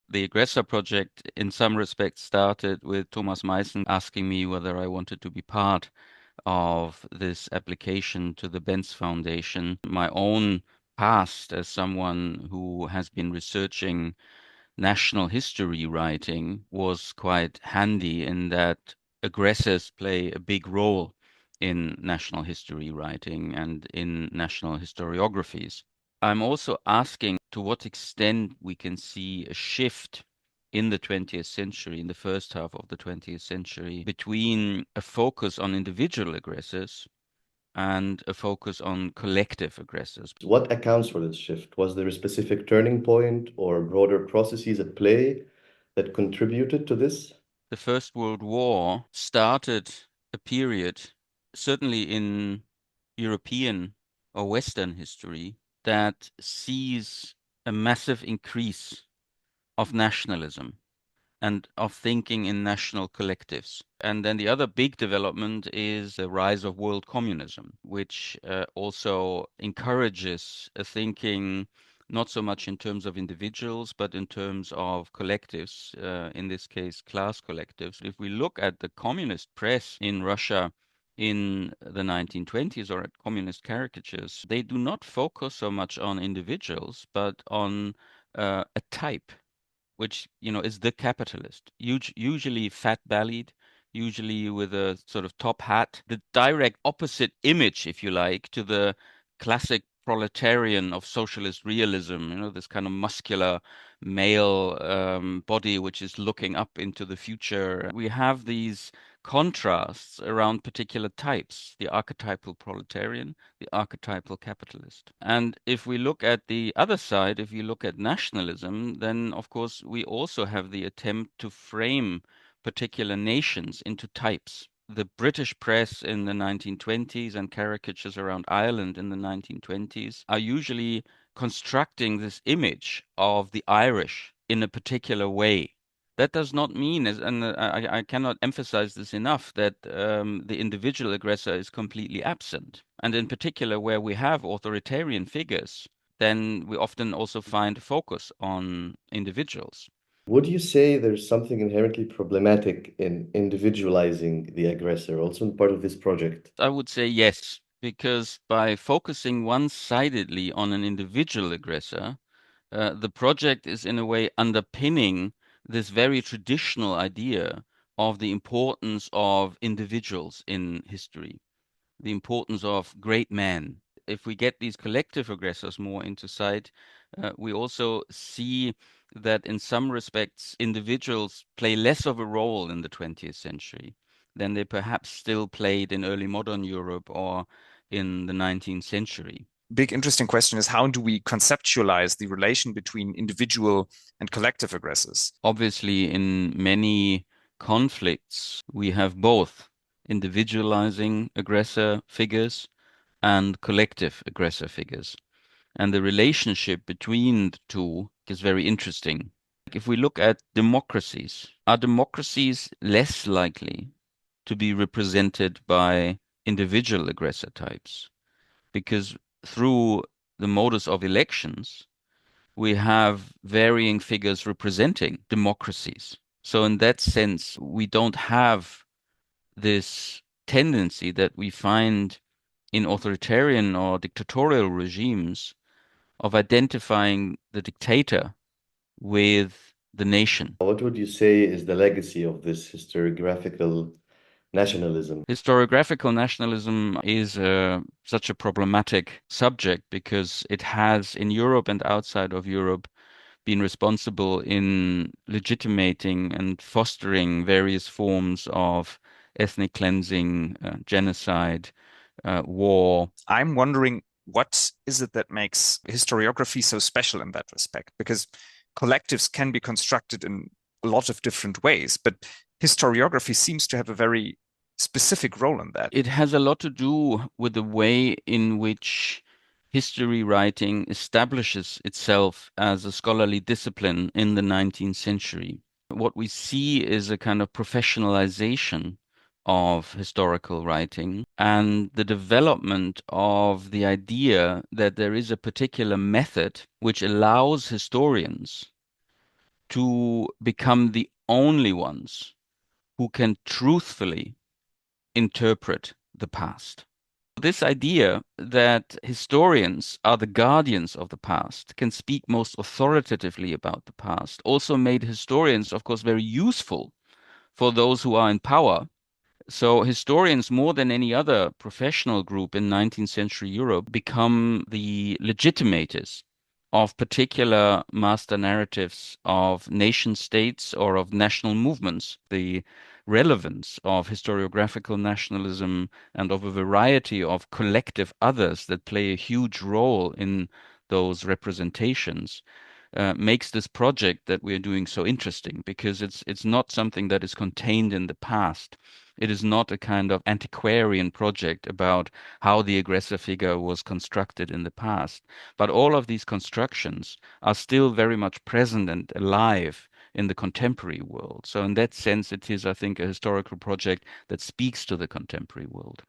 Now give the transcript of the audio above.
The Aggressor project, in some respects, started with Thomas Meissen asking me whether I wanted to be part of this application to the Benz Foundation. My own past as someone who has been researching national history writing was quite handy in that aggressors play a big role in national history writing and in national historiographies. I'm also asking to what extent we can see a shift in the 20th century, in the first half of the 20th century, between a focus on individual aggressors and a focus on collective aggressors. What accounts for this shift? Was there a specific turning point or broader processes at play that contributed to this? The First World War started a period, certainly in European or Western history, that sees a massive increase of nationalism and of thinking in national collectives. And then the other big development is the rise of world communism, which also encourages a thinking not so much in terms of individuals, but in terms of collectives, in this case, class collectives. If we look at the communist press in Russia in the 1920s or at communist caricatures, they do not focus so much on individuals, but on a type which is the capitalist, usually fat-bellied, usually with a sort of top hat, the direct opposite image, if you like, to the classic proletarian of socialist realism, this kind of muscular male body which is looking up into the future. We have these contrasts around particular types, the archetypal proletarian, the archetypal capitalist. And if we look at the other side, if you look at nationalism, then of course we also have the attempt to frame particular nations into types. The British press in the 1920s and caricatures around Ireland in the 1920s are usually constructing this image of the Irish in a particular way. That does not mean, and I cannot emphasize this enough, that the individual aggressor is completely absent. And in particular, where we have authoritarian figures, then we often also find focus on individuals. Would you say there's something inherently problematic in individualizing the aggressor, also in part of this project? I would say yes, because by focusing one-sidedly on an individual aggressor, the project is in a way underpinning this very traditional idea of the importance of individuals in history, the importance of great men. If we get these collective aggressors more into sight, we also see that in some respects, individuals play less of a role in the 20th century than they perhaps still played in early modern Europe or in the 19th century. Big interesting question is, how do we conceptualize the relation between individual and collective aggressors? Obviously, in many conflicts, we have both individualizing aggressor figures and collective aggressor figures. And the relationship between the two is very interesting. If we look at democracies, are democracies less likely to be represented by individual aggressor types? Because through the modus of elections, we have varying figures representing democracies. So in that sense, we don't have this tendency that we find in authoritarian or dictatorial regimes of identifying the dictator with the nation. What would you say is the legacy of this historiographical nationalism? Historiographical nationalism is such a problematic subject because it has, in Europe and outside of Europe, been responsible in legitimating and fostering various forms of ethnic cleansing, genocide, war. I'm wondering, what is it that makes historiography so special in that respect? Because collectives can be constructed in a lot of different ways, but historiography seems to have a very specific role in that. It has a lot to do with the way in which history writing establishes itself as a scholarly discipline in the 19th century. What we see is a kind of professionalization of historical writing and the development of the idea that there is a particular method which allows historians to become the only ones who can truthfully interpret the past. This idea that historians are the guardians of the past, can speak most authoritatively about the past, also made historians, of course, very useful for those who are in power. So historians, more than any other professional group in 19th century Europe, become the legitimators of particular master narratives of nation states or of national movements. The relevance of historiographical nationalism and of a variety of collective others that play a huge role in those representations makes this project that we're doing so interesting, because it's not something that is contained in the past. It is not a kind of antiquarian project about how the aggressor figure was constructed in the past, but all of these constructions are still very much present and alive in the contemporary world. So in that sense, it is, I think, a historical project that speaks to the contemporary world.